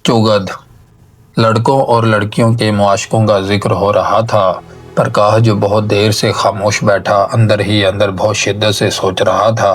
چوگد لڑکوں اور لڑکیوں کے معاشقوں کا ذکر ہو رہا تھا۔ پرکاش جو بہت دیر سے خاموش بیٹھا اندر ہی اندر بہت شدت سے سوچ رہا تھا،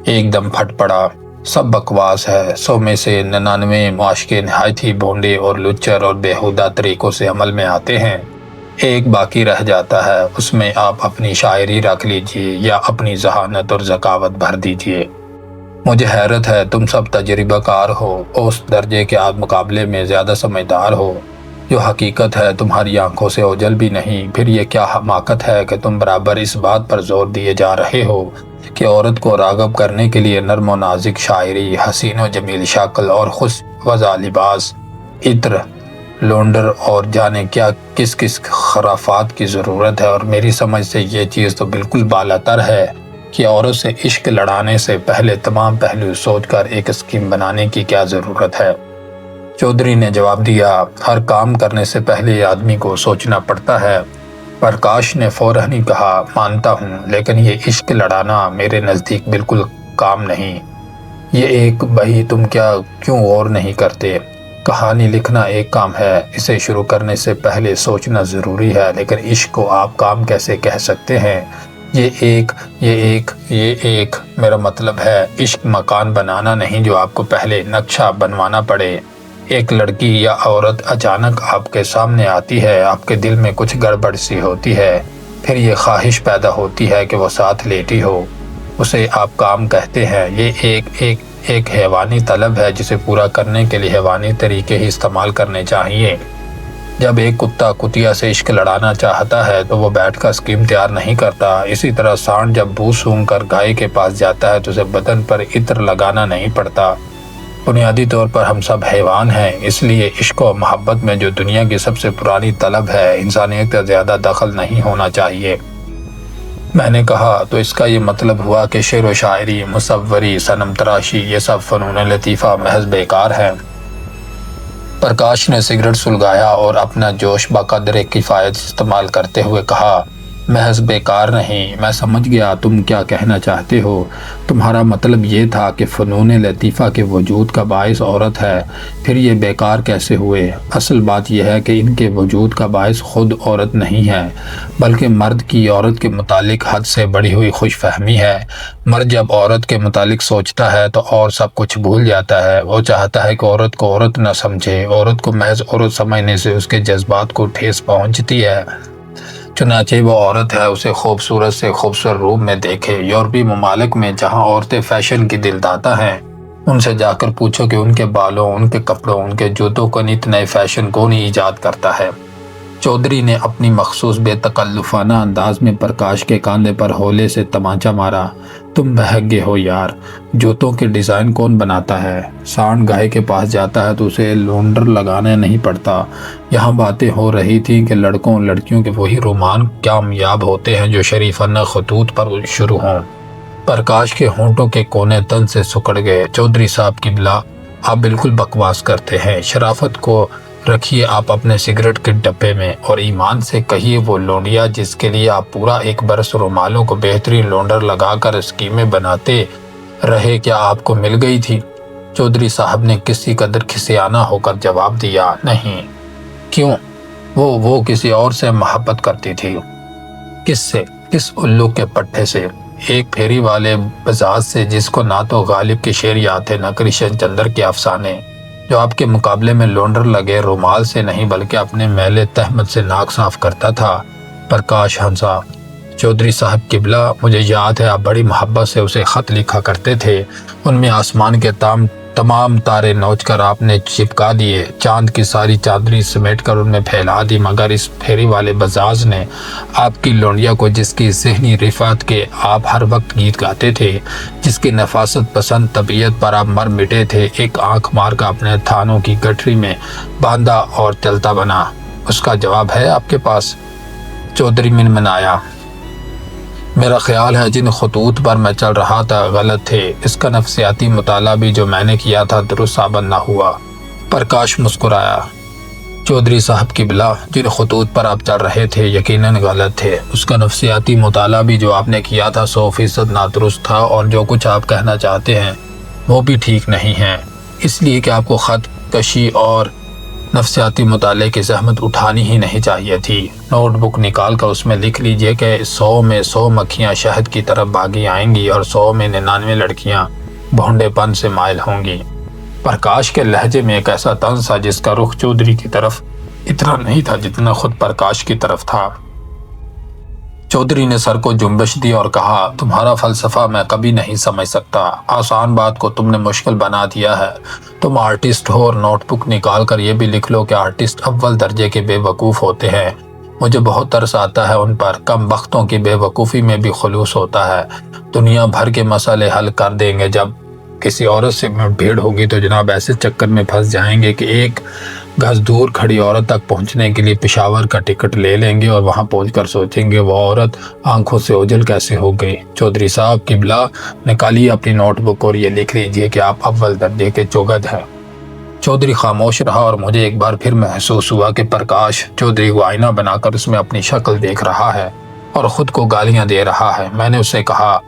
ایک دم پھٹ پڑا۔ سب بکواس ہے۔ 100 میں سے 99 معاشقے نہایت ہی بھونڈے اور لچر اور بیہودہ طریقوں سے عمل میں آتے ہیں۔ ایک باقی رہ جاتا ہے، اس میں آپ اپنی شاعری رکھ لیجئے یا اپنی ذہانت اور ذکاوت بھر دیجئے۔ مجھے حیرت ہے تم سب تجربہ کار ہو، اس درجے کے مقابلے میں زیادہ سمجھدار ہو۔ جو حقیقت ہے تمہاری آنکھوں سے اوجھل بھی نہیں۔ پھر یہ کیا حماقت ہے کہ تم برابر اس بات پر زور دیے جا رہے ہو کہ عورت کو راغب کرنے کے لیے نرم و نازک شاعری، حسین و جمیل شکل اور خوش وضع لباس، عطر، لونڈر اور جانے کیا کس کس خرافات کی ضرورت ہے۔ اور میری سمجھ سے یہ چیز تو بالکل بالاتر ہے کہ عورت سے عشق لڑانے سے پہلے تمام پہلو سوچ کر ایک اسکیم بنانے کی کیا ضرورت ہے۔ چودھری نے جواب دیا، ہر کام کرنے سے پہلے آدمی کو سوچنا پڑتا ہے۔ پرکاش نے فوراً ہی کہا، مانتا ہوں، لیکن یہ عشق لڑانا میرے نزدیک بالکل کام نہیں۔ یہ ایک بھائی تم کیوں غور نہیں کرتے؟ کہانی لکھنا ایک کام ہے، اسے شروع کرنے سے پہلے سوچنا ضروری ہے، لیکن عشق کو آپ کام کیسے کہہ سکتے ہیں؟ یہ ایک میرا مطلب ہے عشق مکان بنانا نہیں جو آپ کو پہلے نقشہ بنوانا پڑے۔ ایک لڑکی یا عورت اچانک آپ کے سامنے آتی ہے، آپ کے دل میں کچھ گڑبڑ سی ہوتی ہے، پھر یہ خواہش پیدا ہوتی ہے کہ وہ ساتھ لیٹی ہو، اسے آپ کام کہتے ہیں۔ یہ ایک حیوانی طلب ہے جسے پورا کرنے کے لیے حیوانی طریقے ہی استعمال کرنے چاہیے۔ جب ایک کتا کتیا سے عشق لڑانا چاہتا ہے تو وہ بیٹھ کر اسکیم تیار نہیں کرتا۔ اسی طرح سانڈ جب بو سونگھ کر گائے کے پاس جاتا ہے تو اسے بدن پر عطر لگانا نہیں پڑتا۔ بنیادی طور پر ہم سب حیوان ہیں، اس لیے عشق و محبت میں جو دنیا کی سب سے پرانی طلب ہے، انسانیت کا زیادہ دخل نہیں ہونا چاہیے۔ میں نے کہا، تو اس کا یہ مطلب ہوا کہ شعر و شاعری، مصوری، صنم تراشی، یہ سب فنون لطیفہ محض بیکار ہیں۔ پرکاش نے سگریٹ سلگایا اور اپنا جوش بقدر کفایت استعمال کرتے ہوئے کہا، محض بیکار نہیں، میں سمجھ گیا تم کیا کہنا چاہتے ہو۔ تمہارا مطلب یہ تھا کہ فنون لطیفہ کے وجود کا باعث عورت ہے، پھر یہ بیکار کیسے ہوئے؟ اصل بات یہ ہے کہ ان کے وجود کا باعث خود عورت نہیں ہے، بلکہ مرد کی عورت کے متعلق حد سے بڑھی ہوئی خوش فہمی ہے۔ مرد جب عورت کے متعلق سوچتا ہے تو اور سب کچھ بھول جاتا ہے۔ وہ چاہتا ہے کہ عورت کو عورت نہ سمجھے، عورت کو محض عورت سمجھنے سے اس کے جذبات کو ٹھیس پہنچتی ہے۔ چنانچہ وہ عورت ہے اسے خوبصورت سے خوبصورت روپ میں دیکھے۔ یورپی ممالک میں جہاں عورتیں فیشن کی دلدادہ ہیں، ان سے جا کر پوچھو کہ ان کے بالوں، ان کے کپڑوں، ان کے جوتوں کو نت نئے فیشن کون ایجاد کرتا ہے۔ چودھری نے اپنی مخصوص بے تکلفانہ انداز میں پرکاش کے کاندھے پر ہولے سے تمانچہ مارا، تم بہک گئے ہو یار، جوتوں کے ڈیزائن کون بناتا ہے؟ سانڈ گائے کے پاس جاتا ہے تو اسے لونڈر لگانا نہیں پڑتا۔ یہاں باتیں ہو رہی تھیں کہ لڑکوں اور لڑکیوں کے وہی رومان کامیاب ہوتے ہیں جو شریفانہ خطوط پر شروع ہوں۔ پرکاش کے ہونٹوں کے کونے تن سے سکڑ گئے۔ چودھری صاحب قبلہ، آپ بالکل بکواس کرتے ہیں۔ شرافت کو رکھیے آپ اپنے سگریٹ کے ڈبے میں، اور ایمان سے کہیے وہ لونڈیا جس کے لیے آپ پورا 1 برس رومالوں کو بہترین لونڈر لگا کر اسکیمیں بناتے رہے، کیا آپ کو مل گئی تھی؟ چودھری صاحب نے کسی قدر کھسیانہ ہو کر جواب دیا، نہیں۔ کیوں؟ وہ کسی اور سے محبت کرتی تھی۔ کس سے؟ کس الو کے پٹھے سے؟ ایک پھیری والے بزاز سے جس کو نہ تو غالب کے شعر یاد تھے نہ کرشن چندر کے افسانے، جو آپ کے مقابلے میں لونڈر لگے رومال سے نہیں بلکہ اپنے میلے تہمت سے ناک صاف کرتا تھا۔ پرکاش ہنسا۔ چودھری صاحب قبلہ، مجھے یاد ہے آپ بڑی محبت سے اسے خط لکھا کرتے تھے، ان میں آسمان کے تمام تارے نوچ کر آپ نے چپکا دیے، چاند کی ساری چادری سمیٹ کر ان میں پھیلا دی، مگر اس پھیری والے بزاز نے آپ کی لونڈیا کو، جس کی ذہنی رفعت کے آپ ہر وقت گیت گاتے تھے، جس کی نفاست پسند طبیعت پر آپ مر مٹے تھے، ایک آنکھ مار کر اپنے تھانوں کی گٹھری میں باندھا اور چلتا بنا۔ اس کا جواب ہے آپ کے پاس؟ چودھری منمنایا، میرا خیال ہے جن خطوط پر میں چل رہا تھا غلط تھے، اس کا نفسیاتی مطالعہ بھی جو میں نے کیا تھا درست ثابت نہ ہوا۔ پرکاش مسکرایا، چودھری صاحب قبلہ، جن خطوط پر آپ چل رہے تھے یقیناً غلط تھے، اس کا نفسیاتی مطالعہ بھی جو آپ نے کیا تھا 100% نادرست تھا، اور جو کچھ آپ کہنا چاہتے ہیں وہ بھی ٹھیک نہیں ہے، اس لیے کہ آپ کو خط خودکشی اور نفسیاتی مطالعے کی زحمت اٹھانی ہی نہیں چاہیے تھی۔ نوٹ بک نکال کر اس میں لکھ لیجئے کہ 100 میں 100 مکھیاں شہد کی طرف بھاگی آئیں گی اور 100 میں 99 لڑکیاں بھونڈے پن سے مائل ہوں گی۔ پرکاش کے لہجے میں ایک ایسا طنز تھا جس کا رخ چودھری کی طرف اتنا نہیں تھا جتنا خود پرکاش کی طرف تھا۔ چودھری نے سر کو جنبش دی اور کہا، تمہارا فلسفہ میں کبھی نہیں سمجھ سکتا، آسان بات کو تم نے مشکل بنا دیا ہے۔ تم آرٹسٹ ہو اور نوٹ بک نکال کر یہ بھی لکھ لو کہ آرٹسٹ اول درجے کے بے وقوف ہوتے ہیں۔ مجھے بہت ترس آتا ہے ان پر، کم بختوں کی بے وقوفی میں بھی خلوص ہوتا ہے۔ دنیا بھر کے مسئلے حل کر دیں گے، جب کسی عورت سے بھیڑ ہوگی تو جناب ایسے چکر میں پھنس جائیں گے کہ ایک گز دور کھڑی عورت تک پہنچنے کے لیے پشاور کا ٹکٹ لے لیں گے اور وہاں پہنچ کر سوچیں گے وہ عورت آنکھوں سے اوجھل کیسے ہو گئی۔ چودھری صاحب قبلہ نکالیے اپنی نوٹ بک اور یہ لکھ لیجئے کہ آپ اول درجے کے چوگد ہیں۔ چودھری خاموش رہا اور مجھے ایک بار پھر محسوس ہوا کہ پرکاش چودھری کو آئینہ بنا کر اس میں اپنی شکل دیکھ رہا ہے اور خود کو گالیاں دے رہا ہے۔ میں نے اسے کہا،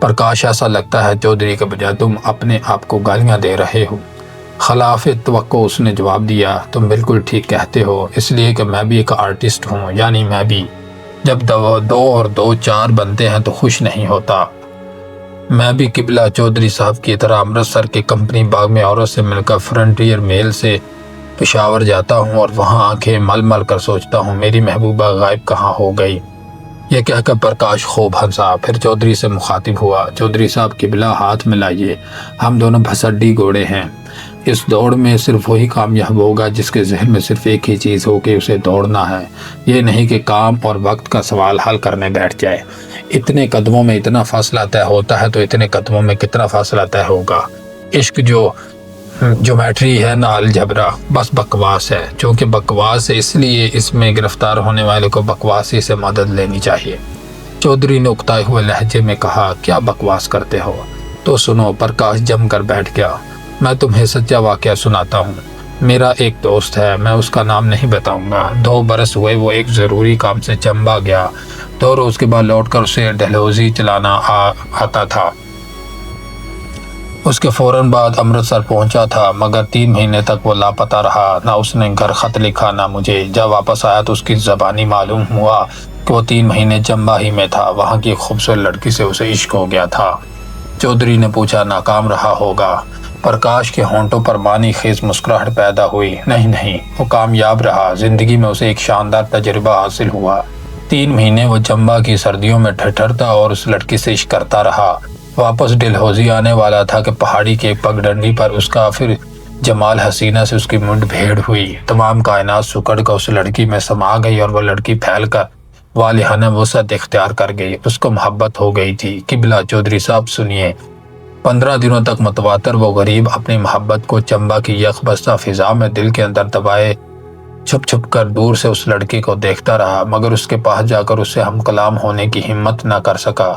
پرکاش ایسا لگتا ہے چودھری کے بجائے تم اپنے آپ کو گالیاں دے رہے ہو۔ خلاف توقع اس نے جواب دیا، تم بالکل ٹھیک کہتے ہو، اس لیے کہ میں بھی ایک آرٹسٹ ہوں، یعنی میں بھی جب 2 اور 2 4 بنتے ہیں تو خوش نہیں ہوتا۔ میں بھی قبلہ چودھری صاحب کی طرح امرتسر کے کمپنی باغ میں عورت سے مل کر فرنٹیئر میل سے پشاور جاتا ہوں اور وہاں آنکھیں مل مل کر سوچتا ہوں میری محبوبہ غائب کہاں ہو گئی۔ یہ کہہ کر پرکاش خوب ہنسا، پھر چودھری سے مخاطب ہوا، چودھری صاحب قبلہ ہاتھ ملائیے، ہم دونوں بھسڈی گھوڑے ہیں۔ اس دوڑ میں صرف وہی کامیاب ہوگا جس کے ذہن میں صرف ایک ہی چیز ہو کہ اسے دوڑنا ہے، یہ نہیں کہ کام اور وقت کا سوال حل کرنے بیٹھ جائے۔ اتنے قدموں میں اتنا فاصلہ طے ہوتا ہے تو اتنے قدموں میں کتنا فاصلہ طے ہوگا۔ عشق جو جیومیٹری ہے نہ الجبرا، بس بکواس ہے۔ چونکہ بکواس ہے اس لیے اس میں گرفتار ہونے والے کو بکواسی سے مدد لینی چاہیے۔ چودھری نے اکتائے ہوئے لہجے میں کہا، کیا بکواس کرتے ہو؟ تو سنو۔ پرکاش جم کر بیٹھ گیا۔ میں تمہیں سچا واقعہ سناتا ہوں۔ میرا ایک دوست ہے، میں اس کا نام نہیں بتاؤں گا۔ 2 برس ہوئے وہ ایک ضروری کام سے چمبہ گیا، 2 روز کے بعد لوٹ کر اسے ڈلہوزی چلانا آتا تھا۔ اس کے فوراً بعد امرتسر پہنچا تھا، مگر 3 مہینے تک وہ لاپتہ رہا، نہ اس نے گھر خط لکھا نہ مجھے۔ جب واپس آیا تو اس کی زبانی معلوم ہوا کہ وہ 3 مہینے چمبہ ہی میں تھا، وہاں کی خوبصورت لڑکی سے اسے عشق ہو گیا تھا۔ چودھری نے پوچھا، ناکام رہا ہوگا؟ پرکاش کے ہونٹوں پر معنی خیز مسکراہٹ پیدا ہوئی۔ نہیں، وہ کامیاب رہا، زندگی میں اسے ایک شاندار تجربہ حاصل ہوا۔ 3 مہینے وہ چمبہ کی سردیوں میں ٹھٹھرتا اور اس لڑکی سے عشق کرتا رہا۔ واپس ڈلہوزی آنے والا تھا کہ پہاڑی کے ایک پگڈنڈی پر اس کا پھر جمال حسینہ سے اس کی منڈ بھیڑ ہوئی۔ تمام کائنات سکڑ کر اس لڑکی میں سما گئی اور وہ لڑکی پھیل کر والہانہ وسعت اختیار کر گئی۔ اس کو محبت ہو گئی تھی۔ قبلہ چودھری صاحب سنیے۔ 15 دنوں تک متواتر وہ غریب اپنی محبت کو چمبہ کی یکبستہ فضا میں دل کے اندر دبائے چھپ کر دور سے اس لڑکی کو دیکھتا رہا، مگر اس کے پاس جا کر اس سے ہم کلام ہونے کی ہمت نہ کر سکا۔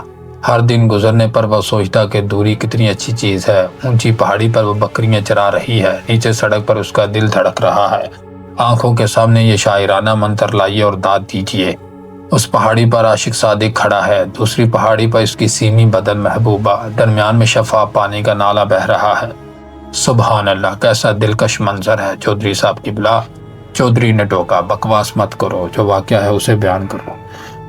ہر دن گزرنے پر وہ سوچتا کہ دوری کتنی اچھی چیز ہے۔ اونچی پہاڑی پر وہ بکریاں چرا رہی ہے، نیچے سڑک پر اس کا دل دھڑک رہا ہے۔ آنکھوں کے سامنے یہ شاعرانہ منظر لائیے اور داد دیجیے۔ اس پہاڑی پر عاشق صادق کھڑا ہے، دوسری پہاڑی پر اس کی سیمی بدن محبوبہ، درمیان میں شفاف پانی کا نالا بہہ رہا ہے۔ سبحان اللہ، کیسا دلکش منظر ہے چودھری صاحب قبلہ۔ چودھری نے ٹوکا، بکواس مت کرو، جو واقعہ ہے اسے بیان کرو۔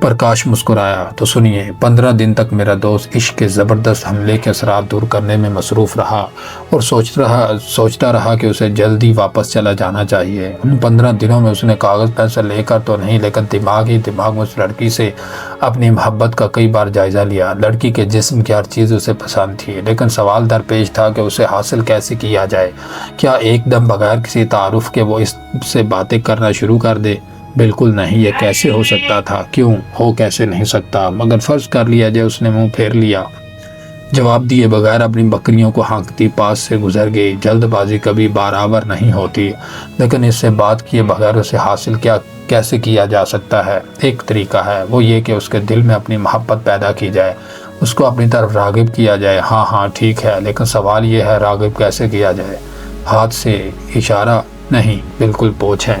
پرکاش مسکرایا، تو سنیے۔ 15 دن تک میرا دوست عشق کے زبردست حملے کے اثرات دور کرنے میں مصروف رہا اور سوچتا رہا کہ اسے جلدی واپس چلا جانا چاہیے۔ ان 15 دنوں میں اس نے کاغذ پینسل لے کر تو نہیں، لیکن دماغ میں اس لڑکی سے اپنی محبت کا کئی بار جائزہ لیا۔ لڑکی کے جسم کی ہر چیز اسے پسند تھی، لیکن سوال درپیش تھا کہ اسے حاصل کیسے کیا جائے۔ کیا ایک دم بغیر کسی تعارف کے وہ اس سے باتیں کرنا شروع کر دے؟ بالکل نہیں، یہ کیسے ہو سکتا تھا؟ کیوں ہو کیسے نہیں سکتا؟ مگر فرض کر لیا جائے اس نے منہ پھیر لیا۔ جواب دیے بغیر اپنی بکریوں کو ہانکتی پاس سے گزر گئی۔ جلد بازی کبھی بارآور نہیں ہوتی، لیکن اس سے بات کیے بغیر اسے حاصل کیسے کیا جا سکتا ہے؟ ایک طریقہ ہے، وہ یہ کہ اس کے دل میں اپنی محبت پیدا کی جائے، اس کو اپنی طرف راغب کیا جائے۔ ہاں ٹھیک ہے، لیکن سوال یہ ہے راغب کیسے کیا جائے؟ ہاتھ سے اشارہ نہیں، بالکل پوچھ ہے۔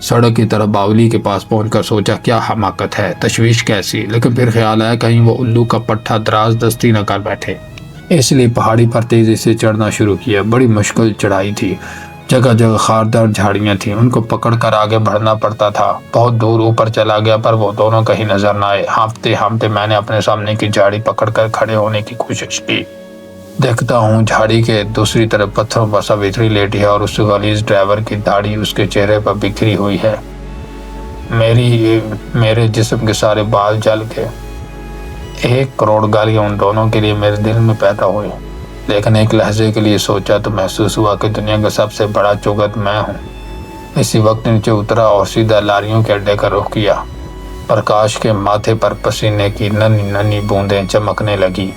سڑک کی طرف باولی کے پاس پہنچ کر سوچا کیا حماقت ہے، تشویش کیسی، لیکن پھر خیال آیا کہیں وہ الو کا پٹھا دراز دستی نہ کر بیٹھے، اس لیے پہاڑی پر تیزی سے چڑھنا شروع کیا۔ بڑی مشکل چڑھائی تھی، جگہ جگہ خاردار جھاڑیاں تھیں، ان کو پکڑ کر آگے بڑھنا پڑتا تھا۔ بہت دور اوپر چلا گیا پر وہ دونوں کہیں نظر نہ آئے۔ ہانپتے ہانپتے میں نے اپنے سامنے کی جھاڑی پکڑ کر کھڑے ہونے کی کوشش کی۔ دیکھتا ہوں جھاڑی کے دوسری طرف پتھروں پر ساوتری لیٹی ہے اور اس غلیظ ڈرائیور کی داڑھی اس کے چہرے پر بکھری ہوئی ہے۔ میرے جسم کے سارے بال جل گئے۔ 1,000,000 گالیاں ان دونوں کے لیے میرے دل میں پیدا ہوئی، لیکن ایک لحظے کے لیے سوچا تو محسوس ہوا کہ دنیا کا سب سے بڑا چغت میں ہوں۔ اسی وقت نیچے اترا اور سیدھا لاریوں کے اڈے کا رخ کیا۔ پرکاش کے ماتھے پر پسینے کی ننھی ننھی بوندیں چمکنے لگی۔